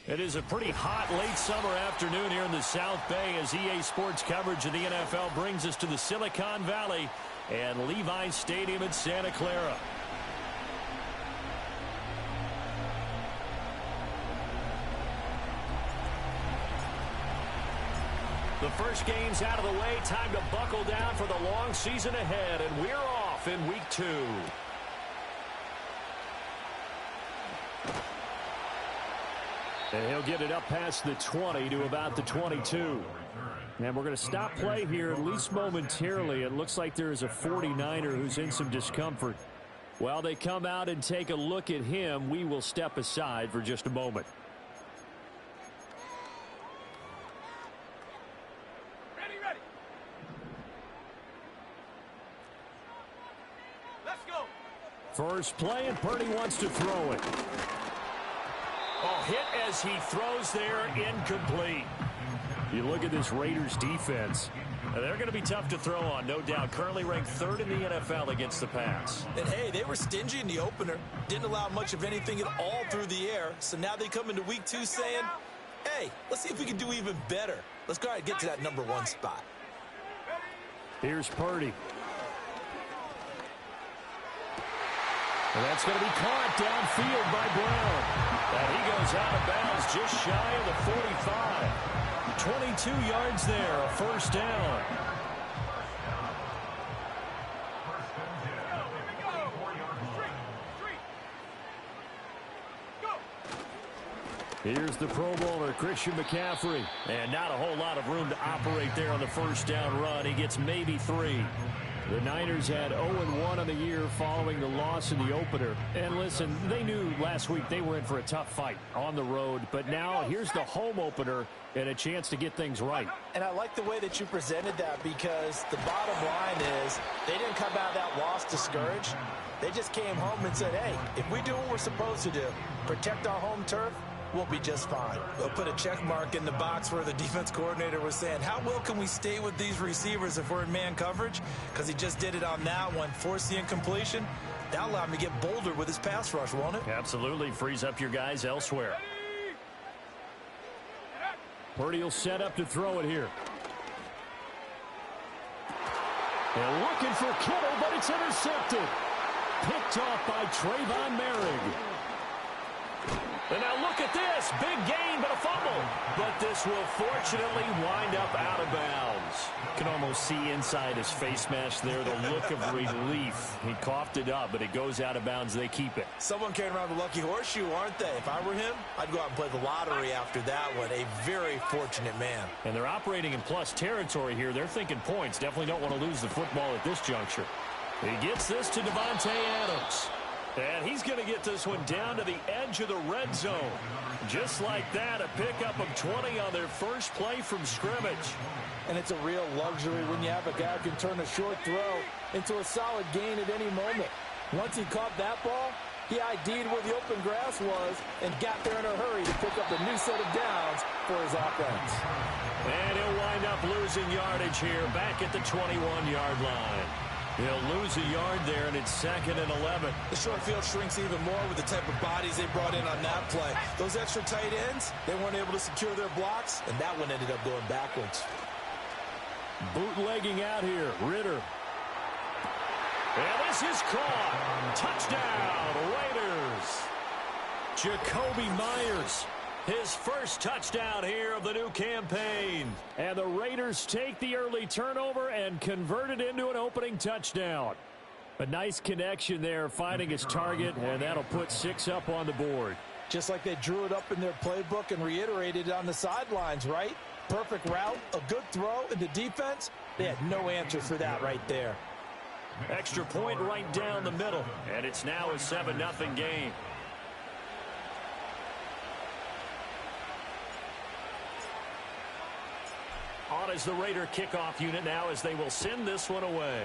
It is a pretty hot late summer afternoon here in the South Bay as EA Sports coverage of the NFL brings us to the Silicon Valley and Levi's Stadium in Santa Clara. The first game's out of the way. Time to buckle down for the long season ahead, and we're off in week 2. And he'll get it up past the 20 to about the 22. And we're going to stop play here, at least momentarily. It looks like there is a 49er who's in some discomfort. While they come out and take a look at him, we will step aside for just a moment. Ready. Let's go. First play, and Purdy wants to throw it. Oh, hit as he throws there, incomplete. You look at this Raiders defense. They're going to be tough to throw on, no doubt. Currently ranked 3rd in the NFL against the pass. And, hey, they were stingy in the opener. Didn't allow much of anything at all through the air. So now they come into week 2 saying, hey, let's see if we can do even better. Let's go ahead and get to that number 1 spot. Here's Purdy. And that's going to be caught downfield by Brown. And he goes out of bounds just shy of the 45. 22 yards there, a first down. Here's the Pro Bowler, Christian McCaffrey. And not a whole lot of room to operate there on the first down run. He gets maybe 3. The Niners had 0-1 on the year following the loss in the opener. And listen, they knew last week they were in for a tough fight on the road. But now here's the home opener and a chance to get things right. And I like the way that you presented that, because the bottom line is they didn't come out of that loss discouraged. They just came home and said, hey, if we do what we're supposed to do, protect our home turf, we'll be just fine. We'll put a check mark in the box where the defense coordinator was saying, how well can we stay with these receivers if we're in man coverage? Because he just did it on that one, forced the incompletion. That allowed him to get bolder with his pass rush, won't it? Absolutely. Frees up your guys elsewhere. Purdy will set up to throw it here. And looking for Kittle, but it's intercepted. Picked off by Trayvon Merrick. And now look at this. Big gain, but a fumble. But this will fortunately wind up out of bounds. You can almost see inside his face mask there the look of relief. He coughed it up, but it goes out of bounds. They keep it. Someone carrying around the lucky horseshoe, aren't they? If I were him, I'd go out and play the lottery after that one. A very fortunate man. And they're operating in plus territory here. They're thinking points. Definitely don't want to lose the football at this juncture. He gets this to Devontae Adams. And he's going to get this one down to the edge of the red zone. Just like that, a pickup of 20 on their first play from scrimmage. And it's a real luxury when you have a guy who can turn a short throw into a solid gain at any moment. Once he caught that ball, he ID'd where the open grass was and got there in a hurry to pick up a new set of downs for his offense. And he'll wind up losing yardage here back at the 21-yard line. He'll lose a yard there, and it's 2nd and 11. The short field shrinks even more with the type of bodies they brought in on that play. Those extra tight ends, they weren't able to secure their blocks, and that one ended up going backwards. Bootlegging out here, Ritter. And this is caught. Touchdown, Raiders. Jacoby Myers. His first touchdown here of the new campaign. And the Raiders take the early turnover and convert it into an opening touchdown. A nice connection there, finding his target, and that'll put 6 up on the board. Just like they drew it up in their playbook and reiterated it on the sidelines, right? Perfect route, a good throw, and the defense, they had no answer for that right there. Extra point right down the middle, and it's now a 7-0 game. On as the Raider kickoff unit now as they will send this one away.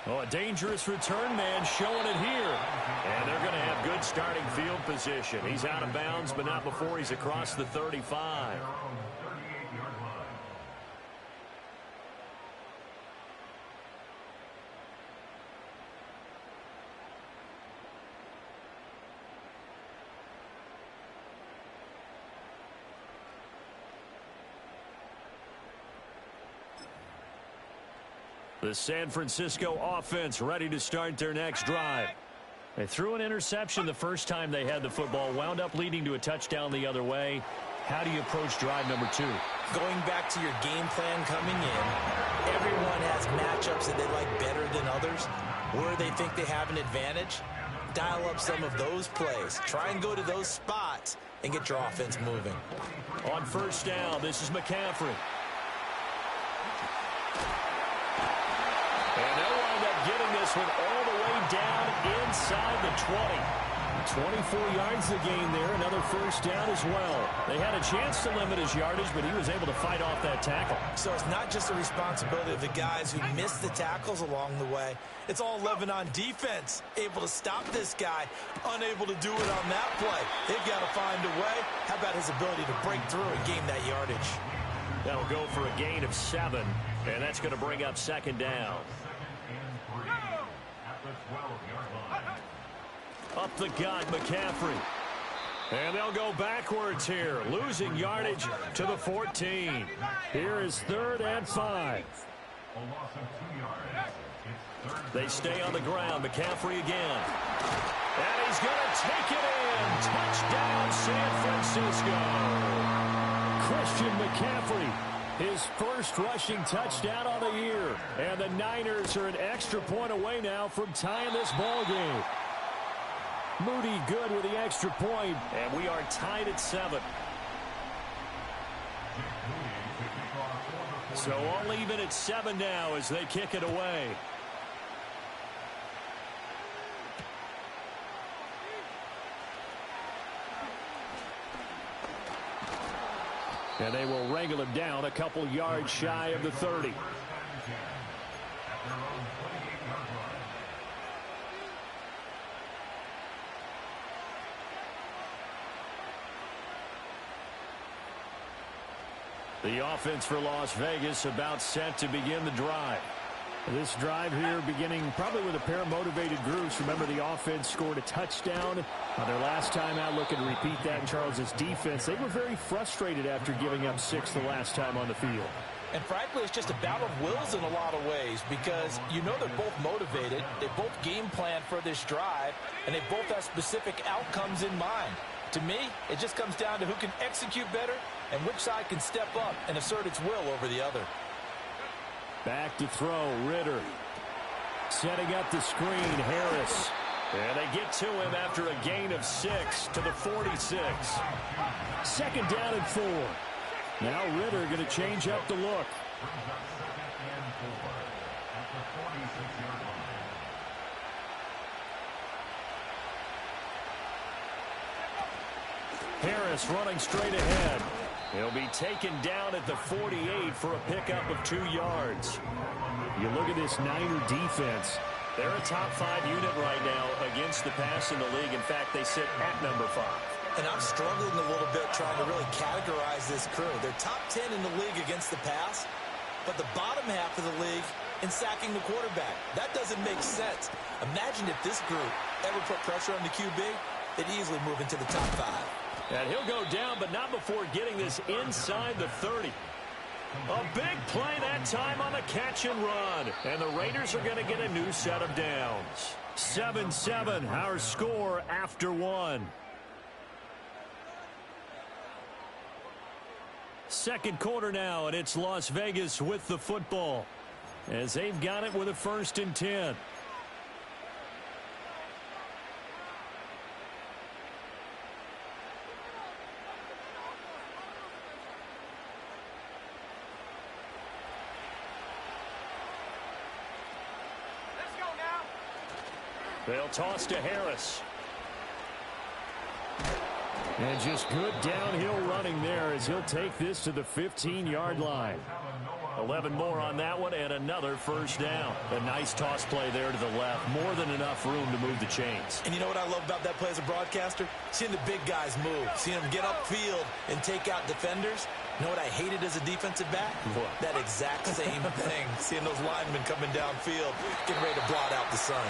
Oh, a dangerous return man showing it here. And they're going to have good starting field position. He's out of bounds, but not before he's across the 35. 38-yard line. The San Francisco offense ready to start their next drive. They threw an interception the first time they had the football, wound up leading to a touchdown the other way. How do you approach drive number 2? Going back to your game plan coming in, everyone has matchups that they like better than others, where they think they have an advantage. Dial up some of those plays. Try and go to those spots and get your offense moving. On first down, this is McCaffrey. And they'll wind up getting this one all the way down inside the 20. 24 yards to gain there, another first down as well. They had a chance to limit his yardage, but he was able to fight off that tackle. So it's not just the responsibility of the guys who missed the tackles along the way. It's all 11 on defense, able to stop this guy, unable to do it on that play. They've got to find a way. How about his ability to break through and gain that yardage? That'll go for a gain of 7, and that's going to bring up second down. Up the gut, McCaffrey. And they'll go backwards here, losing yardage to the 14. Here is 3rd and 5. They stay on the ground. McCaffrey again. And he's going to take it in. Touchdown, San Francisco. Christian McCaffrey, his first rushing touchdown on the year. And the Niners are an extra point away now from tying this ball game. Moody good with the extra point, and we are tied at 7. So all even at 7 now as they kick it away. And they will wrangle him down a couple yards shy of the 30. The offense for Las Vegas about set to begin the drive. This drive here beginning probably with a pair of motivated groups. Remember, the offense scored a touchdown on their last time out. Looking to repeat that in Charles' defense. They were very frustrated after giving up 6 the last time on the field. And frankly, it's just a battle of wills in a lot of ways because you know they're both motivated. They both game plan for this drive, and they both have specific outcomes in mind. To me, it just comes down to who can execute better and which side can step up and assert its will over the other. Back to throw, Ritter. Setting up the screen, Harris. And they get to him after a gain of 6 to the 46. Second down and 4. Now Ritter going to change up the look. Harris running straight ahead. He'll be taken down at the 48 for a pickup of 2 yards. You look at this Niner defense. They're a top 5 unit right now against the pass in the league. In fact, they sit at number 5. And I'm struggling a little bit trying to really categorize this crew. They're top 10 in the league against the pass, but the bottom half of the league in sacking the quarterback. That doesn't make sense. Imagine if this group ever put pressure on the QB, they'd easily move into the top 5. And he'll go down, but not before getting this inside the 30. A big play that time on the catch and run. And the Raiders are going to get a new set of downs. 7-7, our score after 1. Second quarter now, and it's Las Vegas with the football as they've got it with a 1st and 10. They'll toss to Harris. And just good downhill running there as he'll take this to the 15-yard line. 11 more on that one and another first down. A nice toss play there to the left. More than enough room to move the chains. And you know what I love about that play as a broadcaster? Seeing the big guys move. Seeing them get upfield and take out defenders. You know what I hated as a defensive back? What? That exact same thing. Seeing those linemen coming downfield, getting ready to blot out the sun.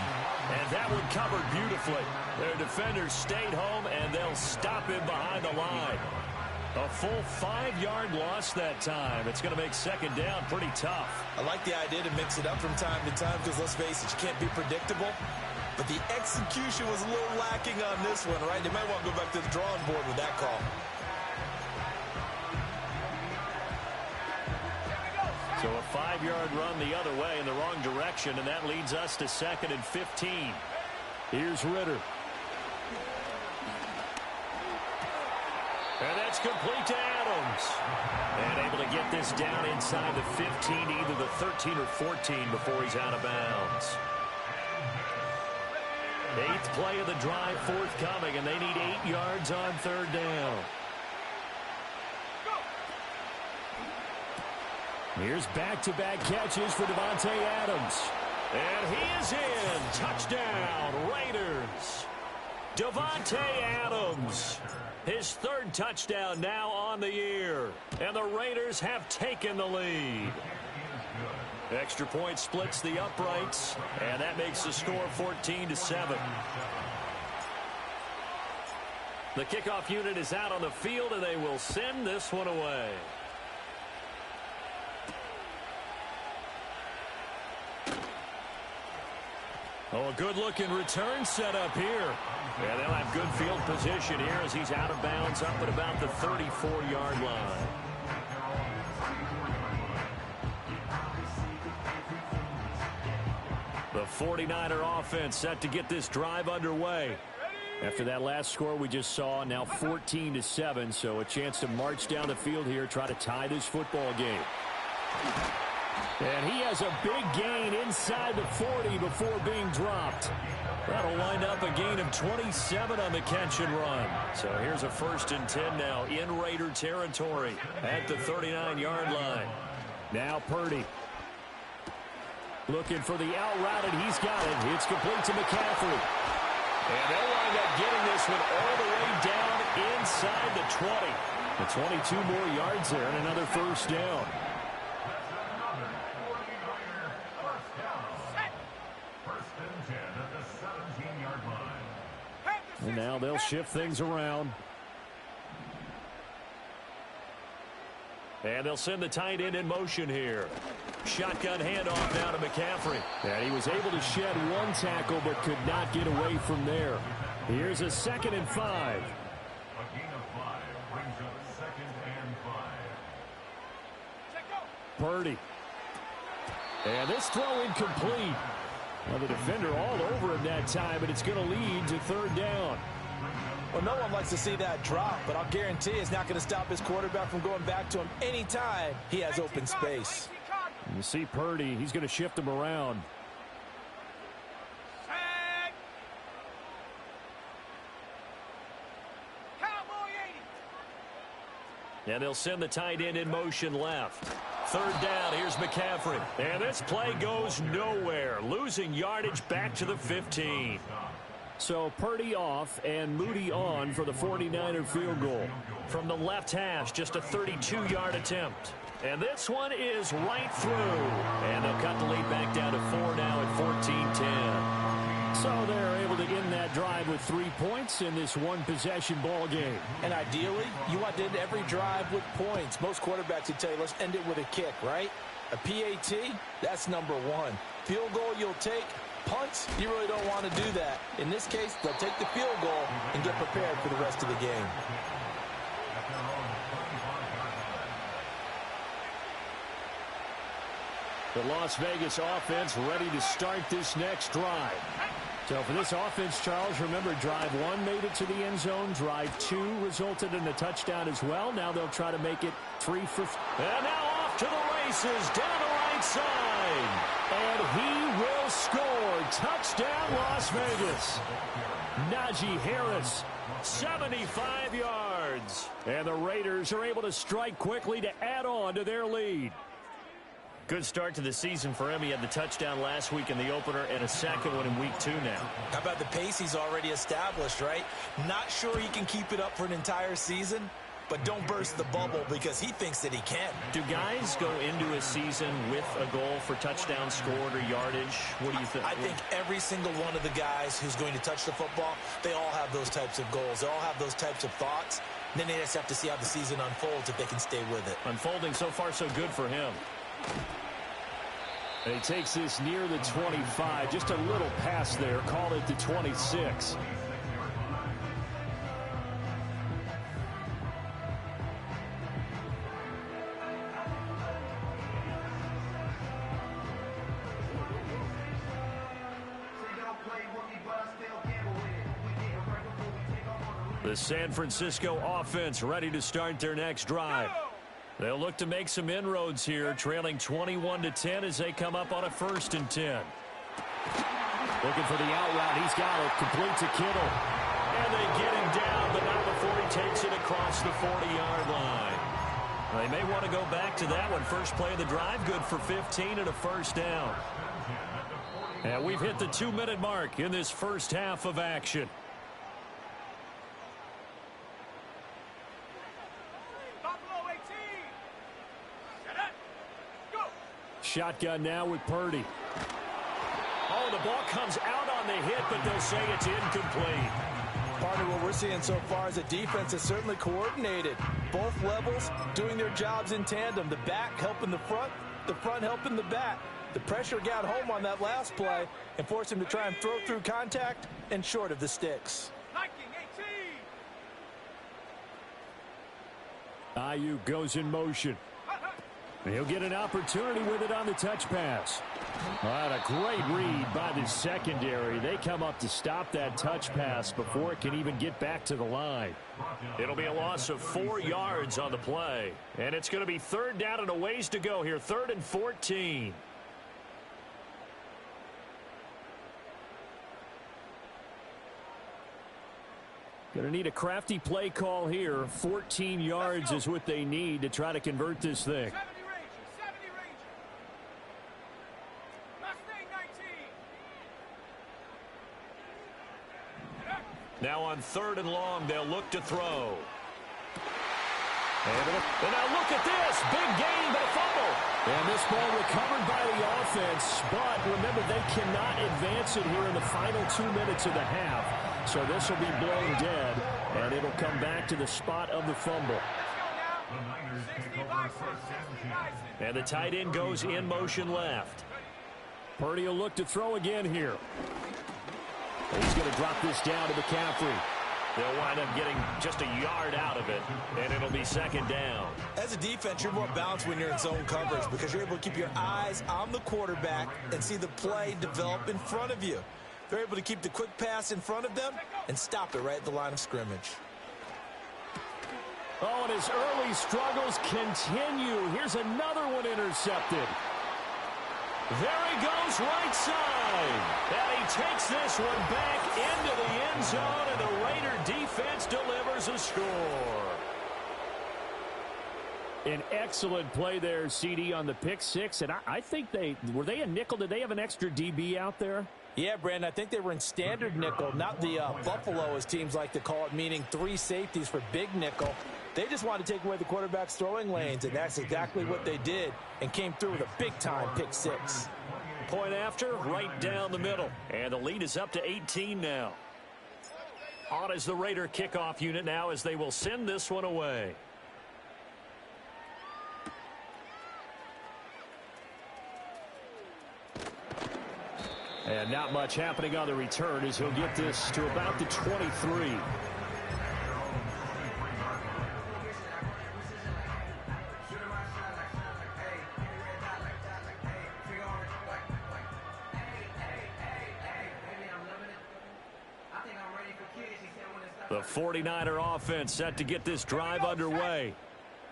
And that one covered beautifully. Their defenders stayed home, and they'll stop him behind the line. A full 5-yard loss that time. It's going to make second down pretty tough. I like the idea to mix it up from time to time because, let's face it, you can't be predictable. But the execution was a little lacking on this one, right? They might want to go back to the drawing board with that call. So a 5-yard run the other way in the wrong direction, and that leads us to 2nd and 15. Here's Ritter. And that's complete to Adams. And able to get this down inside the 15, either the 13 or 14 before he's out of bounds. 8th play of the drive forthcoming, and they need 8 yards on 3rd down. Here's back-to-back catches for Davante Adams. And he is in. Touchdown, Raiders. Davante Adams. His 3rd touchdown now on the year. And the Raiders have taken the lead. Extra point splits the uprights. And that makes the score 14-7. The kickoff unit is out on the field, and they will send this one away. Oh, a good-looking return set up here. Yeah, they'll have good field position here as he's out of bounds up at about the 34-yard line. The 49er offense set to get this drive underway. After that last score we just saw, now 14-7, so a chance to march down the field here, try to tie this football game. And he has a big gain inside the 40 before being dropped. That'll wind up a gain of 27 on the catch and run. So here's a 1st and 10 now in Raider territory at the 39-yard line. Now Purdy. Looking for the out route, and he's got it. It's complete to McCaffrey. And they'll wind up getting this one all the way down inside the 20. The 22 more yards there and another 1st down. And now they'll shift things around. And they'll send the tight end in motion here. Shotgun handoff now to McCaffrey. And he was able to shed one tackle but could not get away from there. Here's a 2nd and 5. A gain of 5 brings up 2nd and 5. Purdy. And this throw incomplete. Well, the defender all over him that time, but it's going to lead to 3rd down. Well, no one likes to see that drop, but I'll guarantee it's not going to stop his quarterback from going back to him anytime he has open space. And you see Purdy, he's going to shift him around. And they'll send the tight end in motion left. 3rd down, here's McCaffrey. And this play goes nowhere. Losing yardage back to the 15. So Purdy off and Moody on for the 49er field goal. From the left hash, just a 32-yard attempt. And this one is right through. And they'll cut the lead back down to 4 now at 14-10. So they're able to end that drive with 3 points in this one-possession ball game. And ideally, you want to end every drive with points. Most quarterbacks would tell you, let's end it with a kick, right? A PAT, that's number 1. Field goal you'll take. Punts, you really don't want to do that. In this case, they'll take the field goal and get prepared for the rest of the game. The Las Vegas offense ready to start this next drive. So for this offense, Charles, remember, drive 1 made it to the end zone. Drive 2 resulted in a touchdown as well. Now they'll try to make it 3 for... And now off to the races, down the right side. And he will score. Touchdown, Las Vegas. Najee Harris, 75 yards. And the Raiders are able to strike quickly to add on to their lead. Good start to the season for him. He had the touchdown last week in the opener and a second one in week 2 now. How about the pace he's already established, right? Not sure he can keep it up for an entire season, but don't burst the bubble because he thinks that he can. Do guys go into a season with a goal for touchdown scored or yardage? What do you think? I think every single one of the guys who's going to touch the football, they all have those types of goals. They all have those types of thoughts. Then they just have to see how the season unfolds if they can stay with it. Unfolding so far so good for him. And he takes this near the 25. Just a little pass there. Call it the 26. The San Francisco offense ready to start their next drive. They'll look to make some inroads here, trailing 21-10 as they come up on a 1st and 10. Looking for the out route. He's got it. Complete to Kittle. And they get him down, but not before he takes it across the 40-yard line. They may want to go back to that one. First play of the drive, good for 15 and a 1st down. And we've hit the 2-minute mark in this first half of action. Shotgun now with Purdy. Oh, the ball comes out on the hit, but they'll say it's incomplete. Partner, what we're seeing so far is a defense that's certainly coordinated. Both levels doing their jobs in tandem. The back helping the front helping the back. The pressure got home on that last play and forced him to try and throw through contact and short of the sticks. Ayuk goes in motion. He'll get an opportunity with it on the touch pass. All right, a great read by the secondary. They come up to stop that touch pass before it can even get back to the line. It'll be a loss of 4 yards on the play. And it's going to be 3rd down and a ways to go here. 3rd and 14. Going to need a crafty play call here. 14 yards is what they need to try to convert this thing. Now on 3rd and long, they'll look to throw. And now look at this. Big gain, but a fumble. And this ball recovered by the offense. But remember, they cannot advance it here in the final 2 minutes of the half. So this will be blown dead, and it'll come back to the spot of the fumble. And the tight end goes in motion left. Purdy will look to throw again here. He's going to drop this down to McCaffrey. They'll wind up getting just a yard out of it, and it'll be 2nd down. As a defense, you're more balanced when you're in zone coverage because you're able to keep your eyes on the quarterback and see the play develop in front of you. They're able to keep the quick pass in front of them and stop it right at the line of scrimmage. Oh, and his early struggles continue. Here's another one intercepted. There he goes right side. And he takes this one back into the end zone, and the Raider defense delivers a score. An excellent play there, CD, on the pick 6. And I think were they a nickel? Did they have an extra DB out there? Yeah, Brandon, I think they were in standard nickel, not the Buffalo, as teams like to call it, meaning 3 safeties for big nickel. They just wanted to take away the quarterback's throwing lanes, and that's exactly what they did and came through with a big-time pick 6. Point after, right down the middle. And the lead is up to 18 now. On is the Raider kickoff unit now as they will send this one away. And not much happening on the return as he'll get this to about the 23. The 49er offense set to get this drive underway.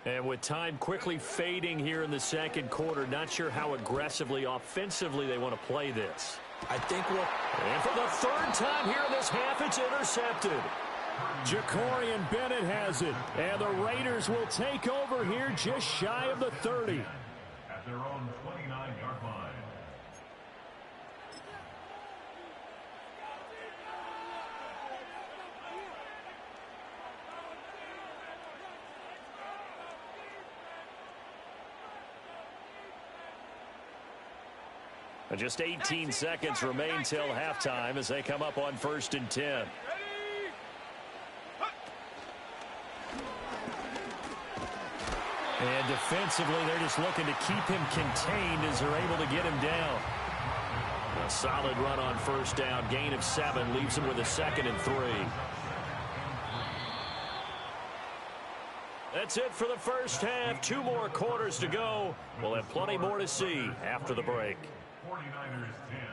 And with time quickly fading here in the 2nd quarter, not sure how aggressively, offensively they want to play this. I think and for the 3rd time here in this half, it's intercepted. Jacorian Bennett has it. And the Raiders will take over here just shy of the 30. At their own 29-yard line. Just 18 seconds remain till halftime as they come up on 1st and 10. And defensively, they're just looking to keep him contained as they're able to get him down. A solid run on first down. Gain of 7 leaves him with a 2nd and 3. That's it for the first half. 2 more quarters to go. We'll have plenty more to see after the break. 49ers 10.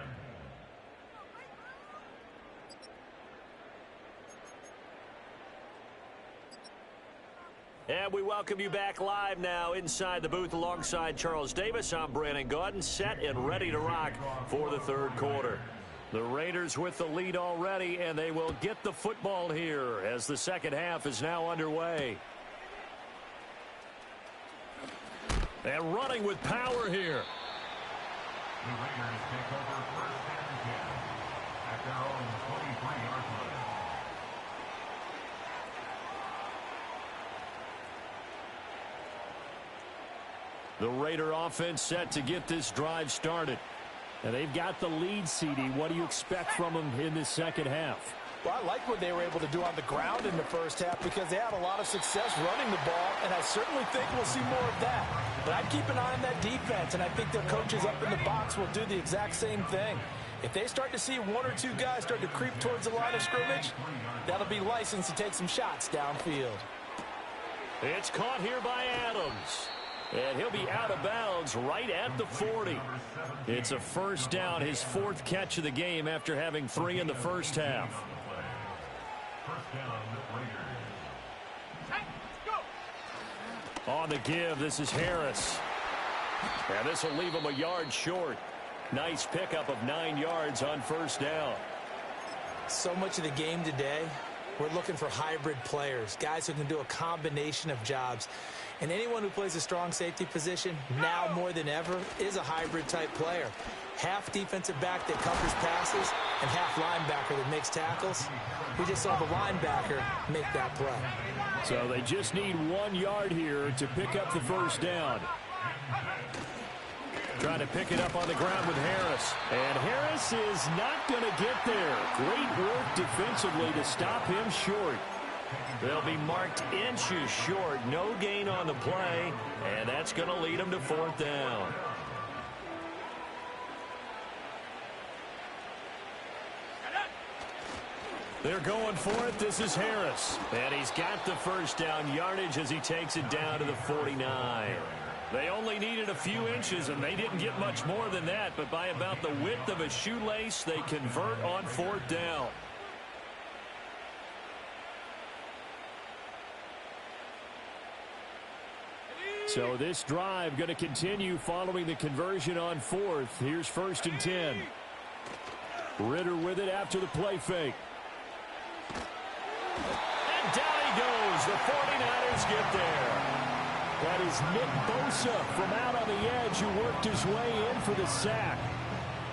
And we welcome you back live now inside the booth alongside Charles Davis. I'm Brandon Gaudin, set and ready to rock for the third quarter. The Raiders with the lead already, and they will get the football here as the second half is now underway. And running with power here. The Raiders take over first and 10 at their own 23-yard line. The Raider offense set to get this drive started. And they've got the lead, CD. What do you expect from them in this second half? Well, I like what they were able to do on the ground in the first half because they had a lot of success running the ball, and I certainly think we'll see more of that. But I'd keep an eye on that defense, and I think their coaches up in the box will do the exact same thing. If they start to see 1 or 2 guys start to creep towards the line of scrimmage, that'll be licensed to take some shots downfield. It's caught here by Adams. And he'll be out of bounds right at the 40. It's a first down, his 4th catch of the game after having 3 in the first half. First down, Raiders. Hey, let's go. On the give, this is Harris. And this will leave him a yard short. Nice pickup of 9 yards on first down. So much of the game today, we're looking for hybrid players, guys who can do a combination of jobs. And anyone who plays a strong safety position, now more than ever, is a hybrid-type player. Half defensive back that covers passes and half linebacker that makes tackles. We just saw the linebacker make that play. So they just need 1 yard here to pick up the first down. Trying to pick it up on the ground with Harris. And Harris is not going to get there. Great work defensively to stop him short. They'll be marked inches short. No gain on the play. And that's going to lead them to 4th down. They're going for it. This is Harris. And he's got the first down yardage as he takes it down to the 49. They only needed a few inches, and they didn't get much more than that. But by about the width of a shoelace, they convert on 4th down. So this drive going to continue following the conversion on 4th. Here's 1st and 10. Ritter with it after the play fake. And down he goes. The 49ers get there. That is Nick Bosa from out on the edge who worked his way in for the sack.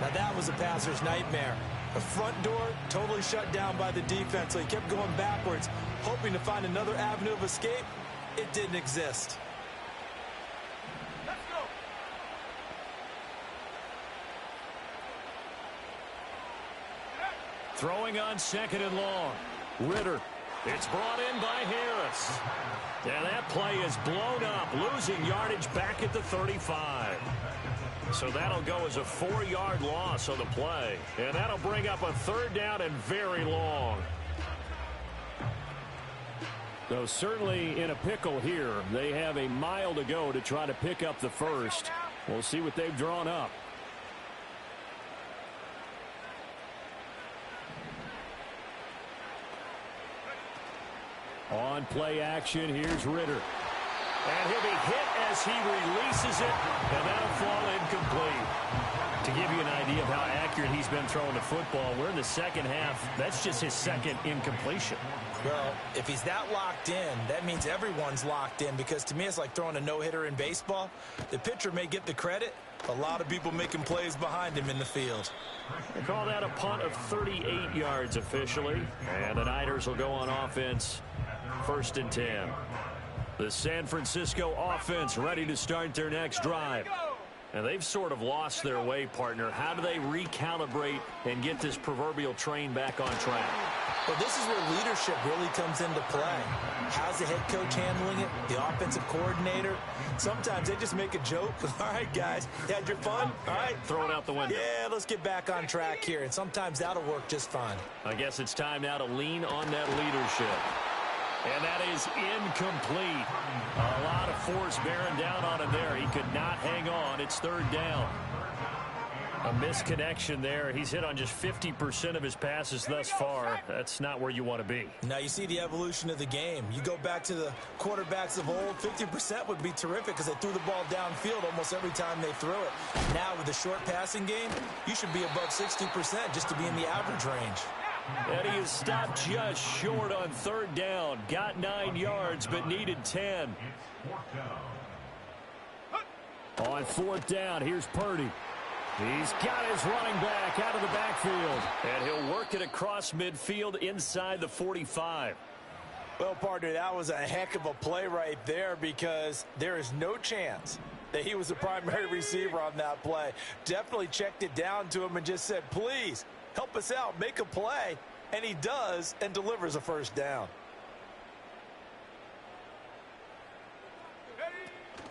Now that was a passer's nightmare. The front door totally shut down by the defense, so he kept going backwards, hoping to find another avenue of escape. It didn't exist. Let's go. Throwing on 2nd and long. Ritter. It's brought in by Harris. And that play is blown up, losing yardage back at the 35. So that'll go as a 4-yard loss on the play. And that'll bring up a 3rd down and very long. Though certainly in a pickle here. They have a mile to go to try to pick up the first. We'll see what they've drawn up. On play action, here's Ritter. And he'll be hit as he releases it, and that'll fall incomplete. To give you an idea of how accurate he's been throwing the football, we're in the second half. That's just his 2nd incompletion. Well, if he's that locked in, that means everyone's locked in, because to me it's like throwing a no-hitter in baseball. The pitcher may get the credit, a lot of people making plays behind him in the field. They call that a punt of 38 yards officially, and the Niners will go on offense. 1st and 10. The San Francisco offense ready to start their next drive. And they've sort of lost their way, partner. How do they recalibrate and get this proverbial train back on track? Well, this is where leadership really comes into play. How's the head coach handling it? The offensive coordinator? Sometimes they just make a joke. All right, guys, you had your fun? All right. Throw it out the window. Yeah, let's get back on track here. And sometimes that'll work just fine. I guess it's time now to lean on that leadership. And that is incomplete. A lot of force bearing down on him there. He could not hang on. It's third down. A misconnection there. He's hit on just 50% of his passes thus far. That's not where you want to be. Now you see the evolution of the game. You go back to the quarterbacks of old, 50% would be terrific because they threw the ball downfield almost every time they threw it. Now with the short passing game, you should be above 60% just to be in the average range. And he is stopped just short on third down. Got 9 yards, but needed 10. On fourth down, here's Purdy. He's got his running back out of the backfield. And he'll work it across midfield inside the 45. Well, partner, that was a heck of a play right there because there is no chance that he was the primary receiver on that play. Definitely checked it down to him and just said, please, help us out, make a play. And he does and delivers a first down.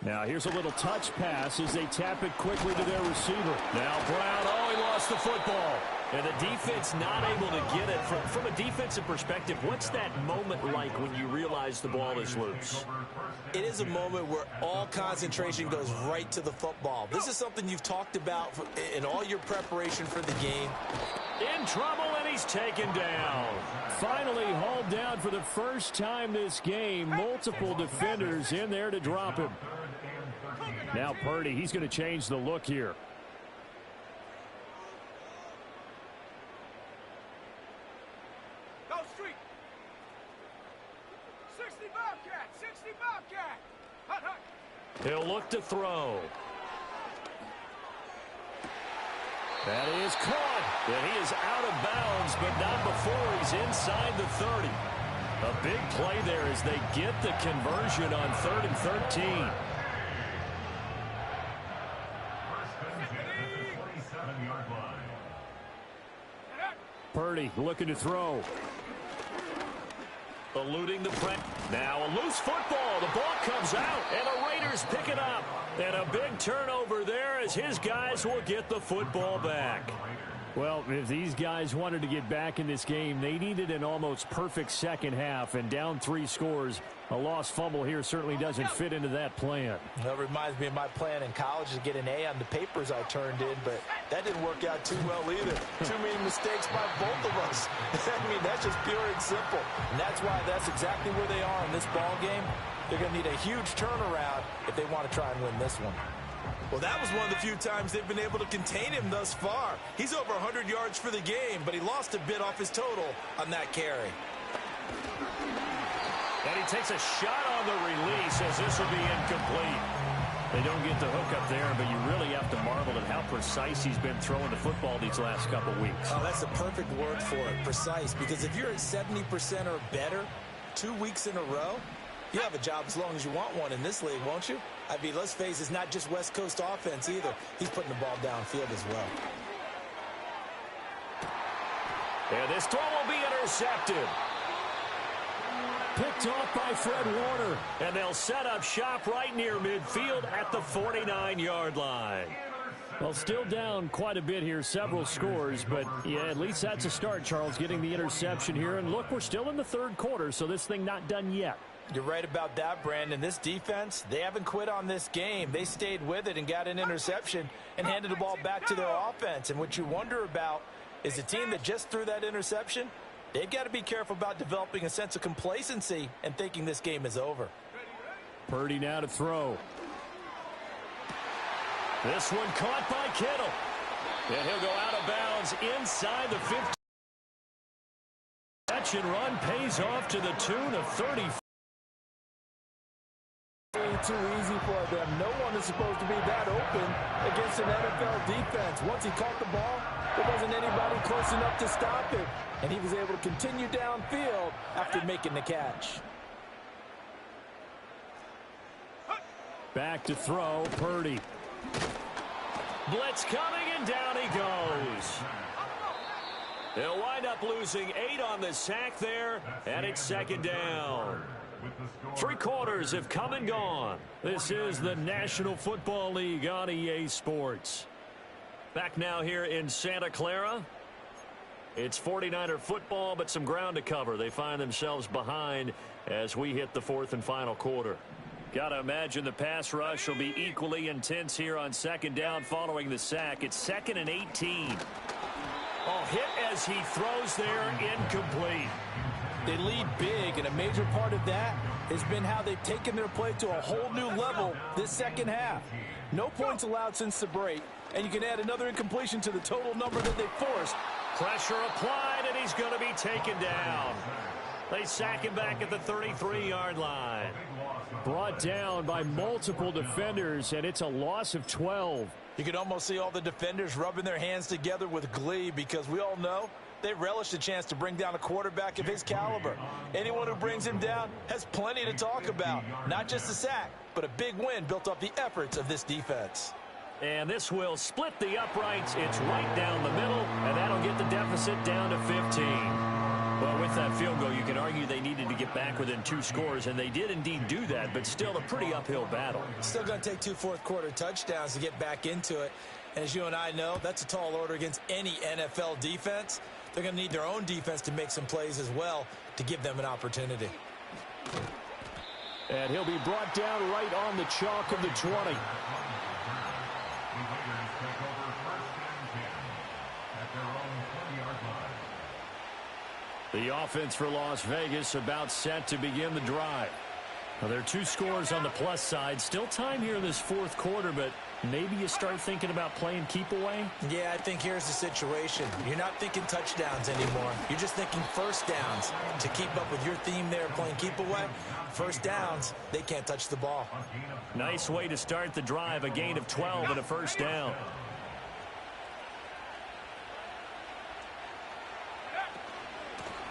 Now here's a little touch pass as they tap it quickly to their receiver. Now Brown, oh, he lost the football. And the defense not able to get it. From a defensive perspective, what's that moment like when you realize the ball is loose? It is a moment where all concentration goes right to the football. This is something you've talked about in all your preparation for the game. In trouble, and he's taken down. Finally hauled down for the first time this game. Multiple defenders in there to drop him. Now Purdy, he's going to change the look here. Go street. 60 Bobcat. 60 Bobcat. Hut, hut. He'll look to throw. That is caught. And he is out of bounds, but not before he's inside the 30. A big play there as they get the conversion on 3rd and 13. Purdy looking to throw. Eluding the press. Now a loose football. The ball comes out, and the Raiders pick it up. And a big turnover there as his guys will get the football back. Well, if these guys wanted to get back in this game, they needed an almost perfect second half, and down 3 scores. A lost fumble here certainly doesn't fit into that plan. That reminds me of my plan in college to get an A on the papers I turned in, but that didn't work out too well either. Too many mistakes by both of us. I mean, that's just pure and simple. And that's why that's exactly where they are in this ball game. They're going to need a huge turnaround if they want to try and win this one. Well, that was one of the few times they've been able to contain him thus far. He's over 100 yards for the game, but he lost a bit off his total on that carry. And he takes a shot on the release as this will be incomplete. They don't get the hook up there, but you really have to marvel at how precise he's been throwing the football these last couple weeks. Oh, that's a perfect word for it, precise, because if you're at 70% or better 2 weeks in a row, you have a job as long as you want one in this league, won't you? I mean, let's face it, it's not just West Coast offense either. He's putting the ball downfield as well. And this throw will be intercepted. Picked off by Fred Warner. And they'll set up shop right near midfield at the 49-yard line. Well, still down quite a bit here, several scores, but yeah, at least that's a start, Charles, getting the interception here. And look, we're still in the third quarter, so this thing not done yet. You're right about that, Brandon. This defense, they haven't quit on this game. They stayed with it and got an interception and handed the ball back to their offense. And what you wonder about is the team that just threw that interception, they've got to be careful about developing a sense of complacency and thinking this game is over. Purdy now to throw. This one caught by Kittle. And he'll go out of bounds inside the 50. Catch and run pays off to the tune of 30. Too easy for them. No one is supposed to be that open against an NFL defense. Once he caught the ball, there wasn't anybody close enough to stop him, and he was able to continue downfield after making the catch. Back to throw, Purdy. Blitz coming, and down he goes. They'll wind up losing 8 on the sack there, and it's second down. 3 quarters have come and gone. This is the National Football League on EA Sports. Back now here in Santa Clara. It's 49er football, but some ground to cover. They find themselves behind as we hit the 4th and final quarter. Got to imagine the pass rush will be equally intense here on second down following the sack. It's 2nd and 18. Oh, hit as he throws there, incomplete. They lead big, and a major part of that has been how they've taken their play to a whole new level this second half. No points allowed since the break, and you can add another incompletion to the total number that they forced. Pressure applied, and he's going to be taken down. They sack him back at the 33-yard line. Brought down by multiple defenders, and it's a loss of 12. You can almost see all the defenders rubbing their hands together with glee because we all know they relish the chance to bring down a quarterback of his caliber. Anyone who brings him down has plenty to talk about. Not just a sack, but a big win built off the efforts of this defense. And this will split the uprights. It's right down the middle, and that'll get the deficit down to 15. Well, with that field goal, you can argue they needed to get back within 2 scores, and they did indeed do that, but still a pretty uphill battle. Still going to take 2 fourth-quarter touchdowns to get back into it. And as you and I know, that's a tall order against any NFL defense. They're going to need their own defense to make some plays as well to give them an opportunity. And he'll be brought down right on the chalk of the 20. The offense for Las Vegas about set to begin the drive. Well, there are 2 scores on the plus side. Still time here in this 4th quarter, but maybe you start thinking about playing keep away? Yeah, I think here's the situation. You're not thinking touchdowns anymore. You're just thinking first downs. To keep up with your theme there, playing keep away, first downs, they can't touch the ball. Nice way to start the drive, a gain of 12 and a first down.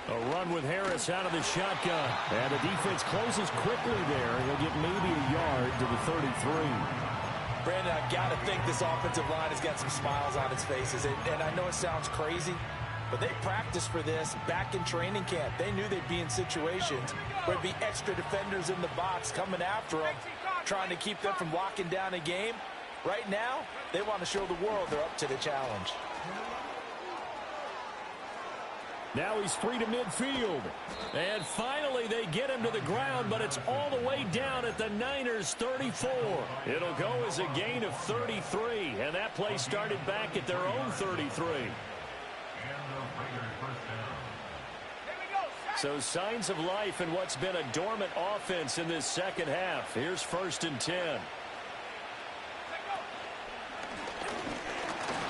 A run with Harris out of the shotgun. And the defense closes quickly there. He'll get maybe a yard to the 33. Brandon, I've got to think this offensive line has got some smiles on its faces. And I know it sounds crazy, but they practiced for this back in training camp. They knew they'd be in situations where there'd be extra defenders in the box coming after them, trying to keep them from locking down a game. Right now, they want to show the world they're up to the challenge. Now he's free to midfield. And finally they get him to the ground, but it's all the way down at the Niners' 34. It'll go as a gain of 33, and that play started back at their own 33. So signs of life in what's been a dormant offense in this second half. Here's 1st and 10.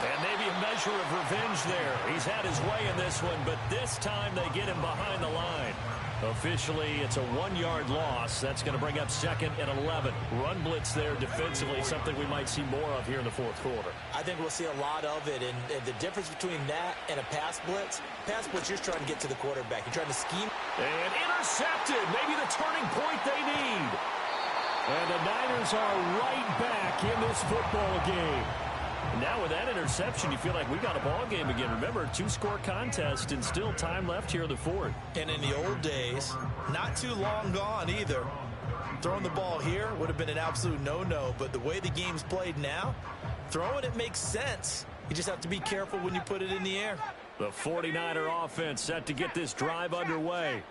And maybe a measure of revenge there. He's had his way in this one, but this time they get him behind the line. Officially, it's a 1-yard loss. That's going to bring up 2nd and 11. Run blitz there defensively, something we might see more of here in the 4th quarter. I think we'll see a lot of it, and the difference between that and a pass blitz, you're trying to get to the quarterback. You're trying to scheme. And intercepted, maybe the turning point they need. And the Niners are right back in this football game. Now with that interception, you feel like we got a ball game again. Remember, 2-score contest and still time left here in the 4th. And in the old days, not too long gone either. Throwing the ball here would have been an absolute no-no, but the way the game's played now, throwing it makes sense. You just have to be careful when you put it in the air. The 49er offense set to get this drive underway.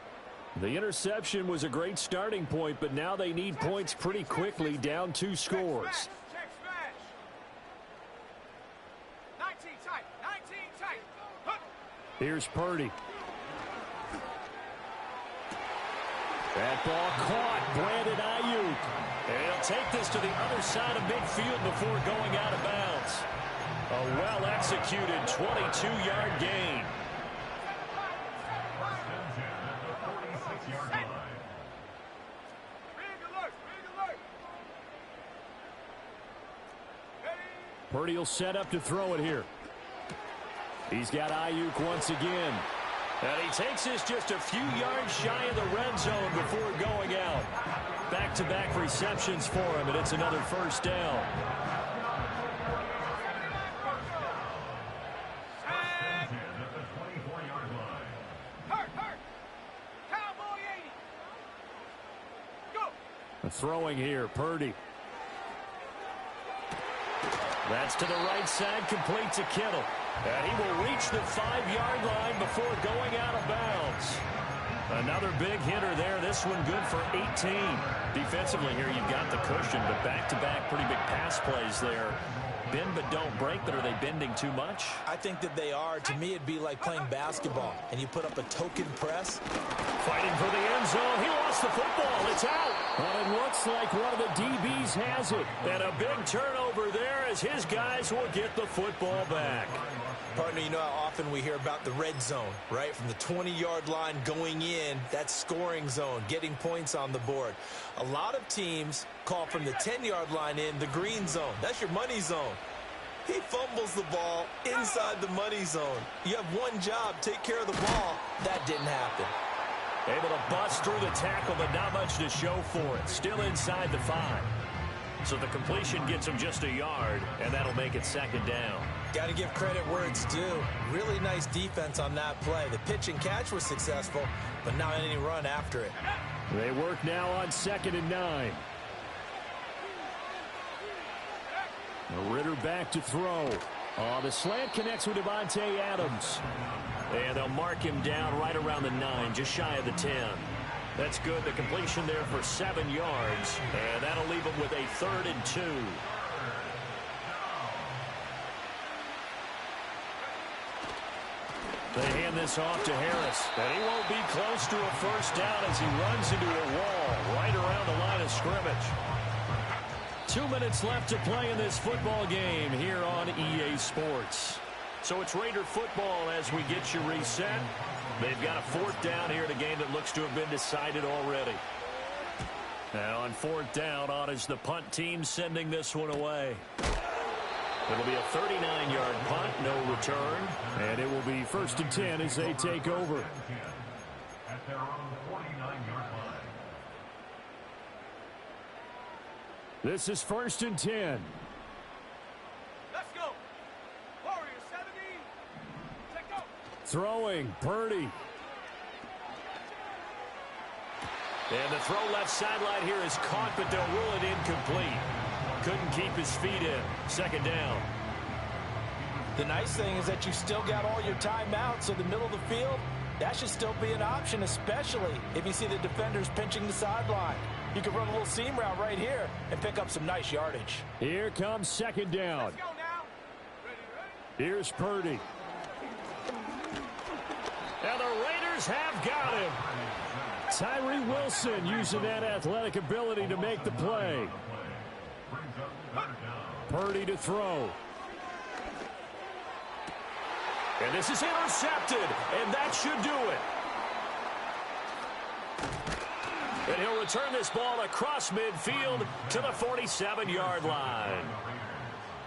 The interception was a great starting point, but now they need points pretty quickly, down 2 scores. Here's Purdy. That ball caught. Brandon Ayuk. And he'll take this to the other side of midfield before going out of bounds. A well-executed 22-yard gain. Purdy will set up to throw it here. He's got Ayuk once again. And he takes this just a few yards shy of the red zone before going out. Back-to-back receptions for him, and it's another first down. Throwing here, Purdy. That's to the right side, complete to Kittle. And he will reach the 5-yard line before going out of bounds. Another big hitter there. This one good for 18. Defensively here, you've got the cushion, but back-to-back pretty big pass plays there. Bend but don't break, but are they bending too much? I think that they are. To me, it'd be like playing basketball, and you put up a token press. Fighting for the end zone. He lost the football. It's out. Well, it looks like one of the DBs has it. And a big turnover there as his guys will get the football back. Partner, you know how often we hear about the red zone, right? From the 20-yard line going in, that's scoring zone, getting points on the board. A lot of teams call from the 10-yard line in the green zone. That's your money zone. He fumbles the ball inside the money zone. You have one job, take care of the ball. That didn't happen. Able to bust through the tackle, but not much to show for it. Still inside the 5. So the completion gets him just a yard, and that'll make it second down. Got to give credit where it's due. Really nice defense on that play. The pitch and catch was successful, but not any run after it. They work now on 2nd and 9. Ritter back to throw. The slant connects with Devontae Adams. And they'll mark him down right around the 9, just shy of the 10. That's good. The completion there for 7 yards. And that'll leave him with a 3rd and 2. They hand this off to Harris. And he won't be close to a first down as he runs into a wall right around the line of scrimmage. 2 minutes left to play in this football game here on EA Sports. So it's Raider football as we get you reset. They've got a 4th down here in a game that looks to have been decided already. Now on 4th down, on is the punt team sending this one away. It'll be a 39-yard punt, no return. And it will be 1st and 10 as they take over. At their own 49-yard line. This is 1st and 10. Let's go. Warriors 70. Take go. Throwing, Purdy. And the throw left sideline here is caught, but they'll rule it incomplete. Couldn't keep his feet in. 2nd down. The nice thing is that you still got all your timeouts, so the middle of the field, that should still be an option, especially if you see the defenders pinching the sideline. You can run a little seam route right here and pick up some nice yardage. Here comes 2nd down. Let's go now. Ready. Here's Purdy. And the Raiders have got him. Tyree Wilson using that athletic ability to make the play. Purdy to throw. And this is intercepted, and that should do it. And he'll return this ball across midfield to the 47-yard line.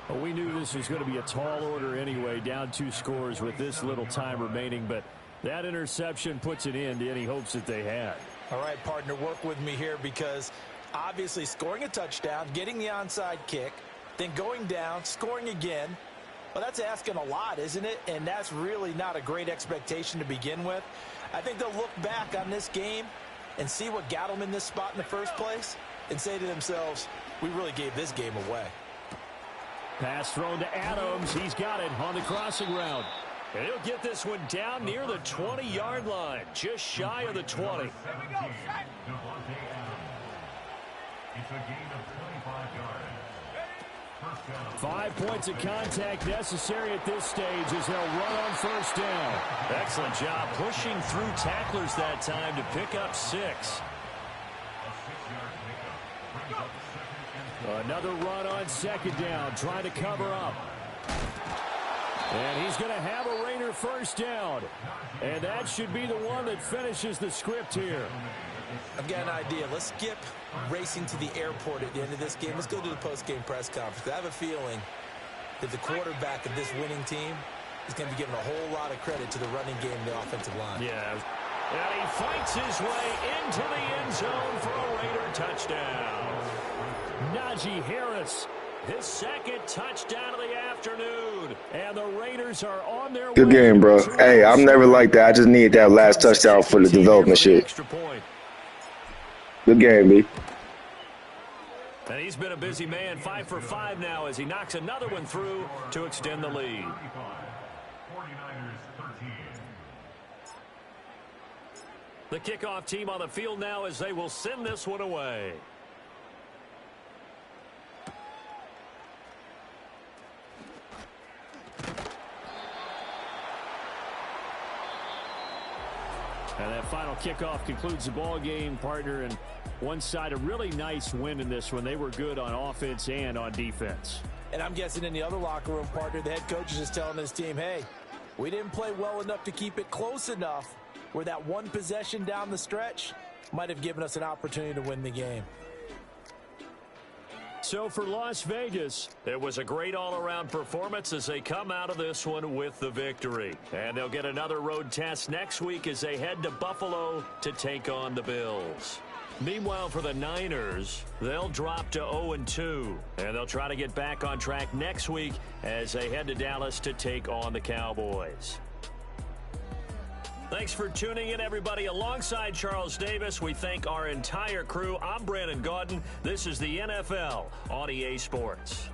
Well, we knew this was going to be a tall order anyway, down 2 scores with this little time remaining, but that interception puts an end to any hopes that they had. All right, partner, work with me here because obviously scoring a touchdown, getting the onside kick, then going down, scoring again. Well, that's asking a lot, isn't it? And that's really not a great expectation to begin with. I think they'll look back on this game and see what got them in this spot in the first place and say to themselves, we really gave this game away. Pass thrown to Adams. He's got it on the crossing route. And he'll get this one down near the 20-yard line, just shy of the 20. Here we go. Set. It's a gain of 25 yards. 5 points of contact necessary at this stage as they'll run on 1st down. Excellent job pushing through tacklers that time to pick up 6. Another run on 2nd down, trying to cover up. And he's going to have a Raider 1st down. And that should be the one that finishes the script here. I've got an idea. Let's skip racing to the airport at the end of this game. Let's go to the post-game press conference. I have a feeling that the quarterback of this winning team is going to be giving a whole lot of credit to the running game and the offensive line. Yeah. And he fights his way into the end zone for a Raider touchdown. Najee Harris, his 2nd touchdown of the afternoon. And the Raiders are on their way. Good game, bro. Hey, I'm never like that. I just need that last touchdown for the development shit. Good game, B. And he's been a busy man, 5 for 5 now as he knocks another one through to extend the lead. 49ers 13. The kickoff team on the field now as they will send this one away. And that final kickoff concludes the ball game, partner. And one side, a really nice win in this one. They were good on offense and on defense. And I'm guessing in the other locker room, partner, the head coach is just telling his team, hey, we didn't play well enough to keep it close enough where that one possession down the stretch might have given us an opportunity to win the game. So for Las Vegas, it was a great all-around performance as they come out of this one with the victory. And they'll get another road test next week as they head to Buffalo to take on the Bills. Meanwhile, for the Niners, they'll drop to 0-2, and they'll try to get back on track next week as they head to Dallas to take on the Cowboys. Thanks for tuning in, everybody. Alongside Charles Davis, we thank our entire crew. I'm Brandon Gaudin. This is the NFL on EA Sports.